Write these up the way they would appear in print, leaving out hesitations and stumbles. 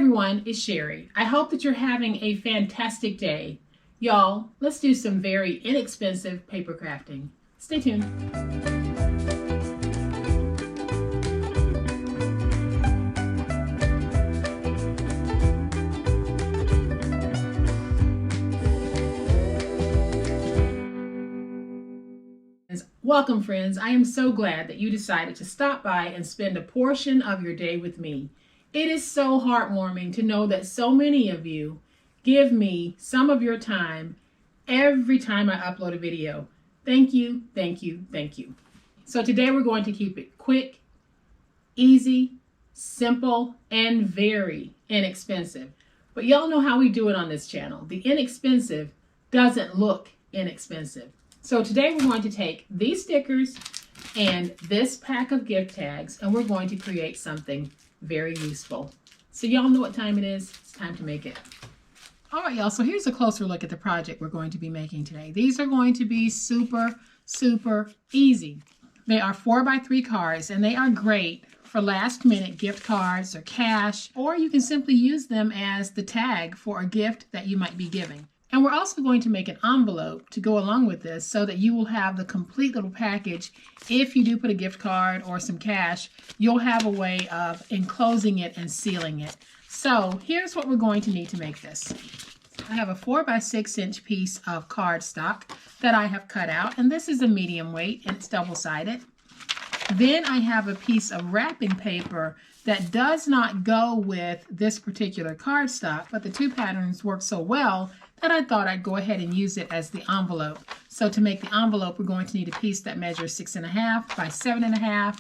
everyone, it's Sherry. I hope that you're having a fantastic day. Y'all, let's do some very inexpensive paper crafting. Stay tuned. Welcome, friends. I am so glad that you decided to stop by and spend a portion of your day with me. It is so heartwarming to know that so many of you give me some of your time every time I upload a video. Thank you, thank you, thank you. So today we're going to keep it quick, easy, simple, and very inexpensive. But y'all know how we do it on this channel. The inexpensive doesn't look inexpensive. So today we're going to take these stickers and this pack of gift tags, and we're going to create something very useful. So y'all know what time it is. It's time to make it. All right, y'all, so here's a closer look at the project we're going to be making today. These are going to be super, super easy. They are 4x3 cards, and they are great for last minute gift cards or cash, or you can simply use them as the tag for a gift that you might be giving. And we're also going to make an envelope to go along with this so that you will have the complete little package. If you do put a gift card or some cash, you'll have a way of enclosing it and sealing it. So here's what we're going to need to make this. I have a 4x6" piece of cardstock that I have cut out, and this is a medium weight and it's double-sided. Then I have a piece of wrapping paper that does not go with this particular cardstock, but the two patterns work so well that I thought I'd go ahead and use it as the envelope. So to make the envelope, we're going to need a piece that measures 6.5 by 7.5.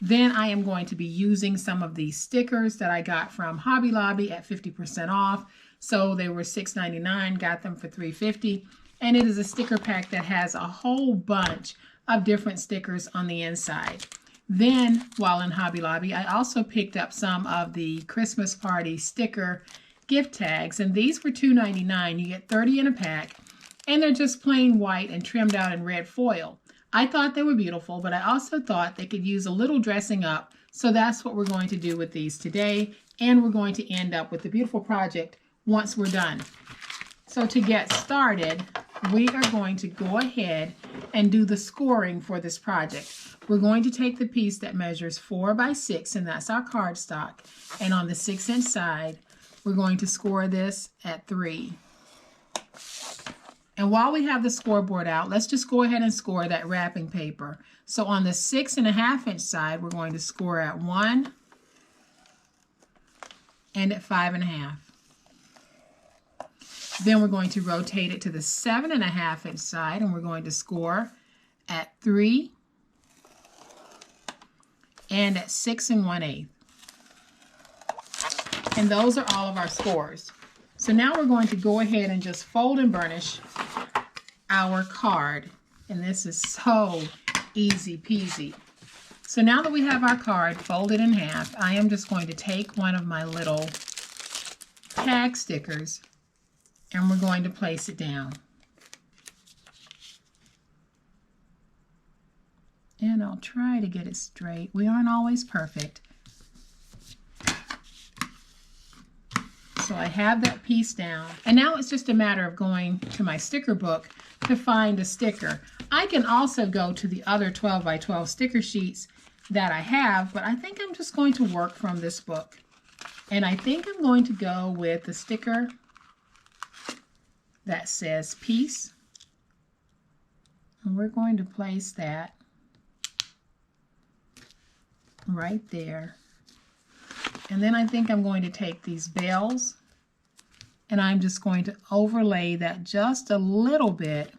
Then I am going to be using some of these stickers that I got from Hobby Lobby at 50% off. So they were $6.99, got them for $3.50. And it is a sticker pack that has a whole bunch of different stickers on the inside. Then, while in Hobby Lobby, I also picked up some of the Christmas party sticker gift tags, and these were $2.99. You get 30 in a pack, and they're just plain white and trimmed out in red foil. I thought they were beautiful, but I also thought they could use a little dressing up, so that's what we're going to do with these today, and we're going to end up with a beautiful project once we're done. So to get started, we are going to go ahead and do the scoring for this project. We're going to take the piece that measures 4x6, and that's our cardstock, and on the 6" side, we're going to score this at 3. And while we have the scoreboard out, let's just go ahead and score that wrapping paper. So on the 6.5" side, we're going to score at 1 and at 5.5. Then we're going to rotate it to the 7.5" side, and we're going to score at 3 and at 6 1/8. And those are all of our scores. So now we're going to go ahead and just fold and burnish our card. And this is so easy peasy. So now that we have our card folded in half, I am just going to take one of my little tag stickers and we're going to place it down. And I'll try to get it straight. We aren't always perfect. So I have that piece down, and now it's just a matter of going to my sticker book to find a sticker. I can also go to the other 12x12 sticker sheets that I have, but I think I'm just going to work from this book. And I think I'm going to go with the sticker that says peace. And we're going to place that right there. And then I think I'm going to take these bells and I'm just going to overlay that just a little bit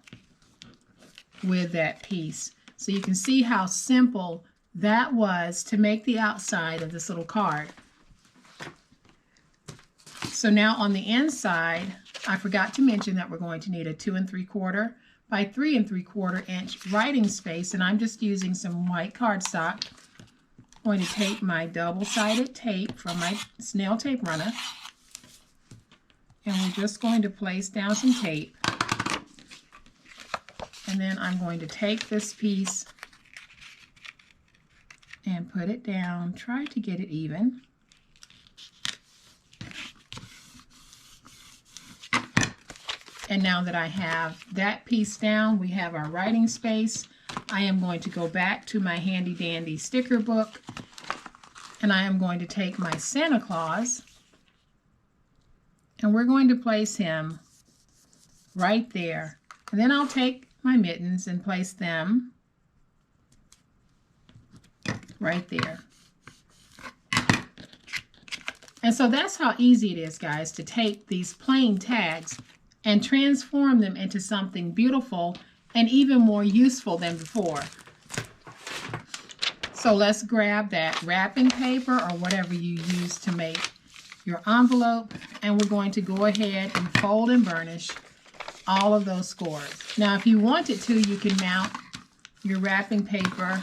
with that piece. So you can see how simple that was to make the outside of this little card. So now on the inside, I forgot to mention that we're going to need a 2 3/4 by 3 3/4 inch writing space, and I'm just using some white cardstock. I'm going to take my double-sided tape from my snail tape runner, and we're just going to place down some tape. And then I'm going to take this piece and put it down, try to get it even. And now that I have that piece down, we have our writing space. I am going to go back to my handy dandy sticker book, and I am going to take my Santa Claus, and we're going to place him right there. And then I'll take my mittens and place them right there. And so that's how easy it is, guys, to take these plain tags and transform them into something beautiful and even more useful than before. So let's grab that wrapping paper or whatever you use to make your envelope, and we're going to go ahead and fold and burnish all of those scores. Now, if you wanted to, you can mount your wrapping paper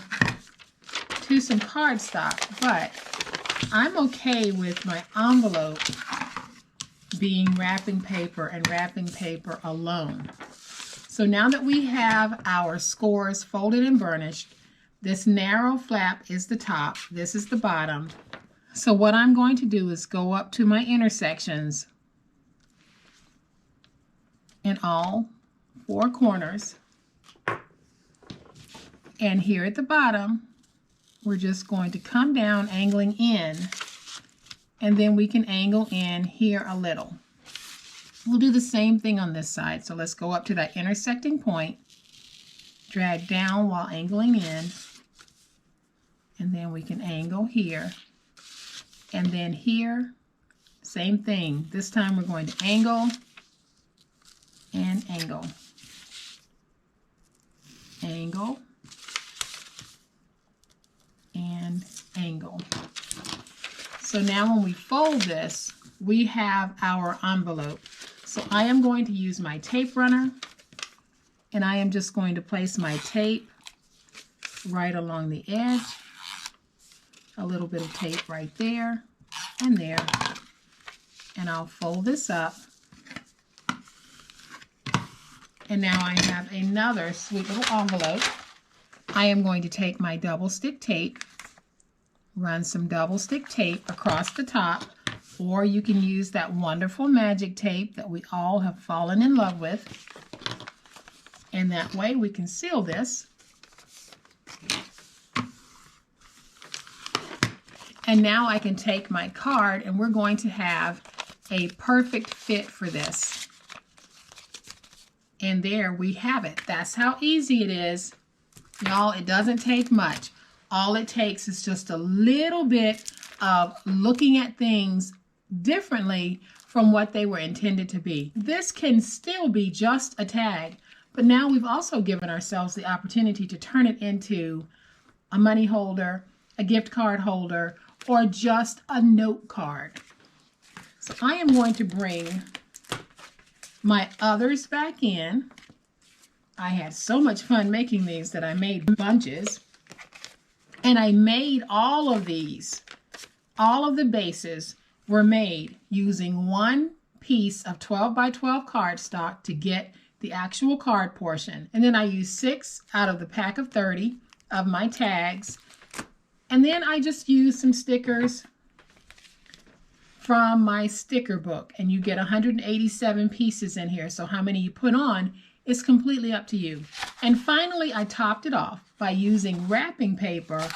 to some cardstock, but I'm okay with my envelope being wrapping paper and wrapping paper alone. So now that we have our scores folded and burnished, this narrow flap is the top, this is the bottom. So what I'm going to do is go up to my intersections in all four corners. And here at the bottom, we're just going to come down, angling in, and then we can angle in here a little. We'll do the same thing on this side. So let's go up to that intersecting point, drag down while angling in, and then we can angle here. And then here, same thing. This time we're going to angle and angle. Angle and angle. So now when we fold this, we have our envelope. So I am going to use my tape runner, and I am just going to place my tape right along the edge. A little bit of tape right there and there. And I'll fold this up. And now I have another sweet little envelope. I am going to take my double stick tape, run some double stick tape across the top, or you can use that wonderful magic tape that we all have fallen in love with. And that way we can seal this. And now I can take my card, and we're going to have a perfect fit for this. And there we have it. That's how easy it is. Y'all, it doesn't take much. All it takes is just a little bit of looking at things differently from what they were intended to be. This can still be just a tag, but now we've also given ourselves the opportunity to turn it into a money holder, a gift card holder, or just a note card. So I am going to bring my others back in. I had so much fun making these that I made bunches. And I made all of these. All of the bases were made using one piece of 12 by 12 cardstock to get the actual card portion. And then I used 6 out of the pack of 30 of my tags. And then I just used some stickers from my sticker book. And you get 187 pieces in here. So how many you put on is completely up to you. And finally, I topped it off by using wrapping paper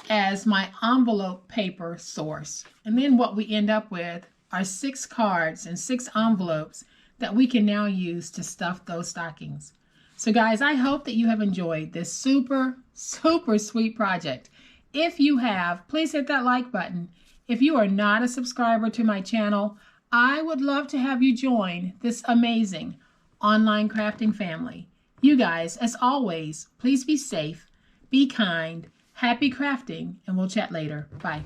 as my envelope paper source. And then what we end up with are 6 cards and 6 envelopes that we can now use to stuff those stockings. So guys, I hope that you have enjoyed this super, super sweet project. If you have, please hit that like button. If you are not a subscriber to my channel, I would love to have you join this amazing online crafting family. You guys, as always, please be safe, be kind, happy crafting, and we'll chat later. Bye.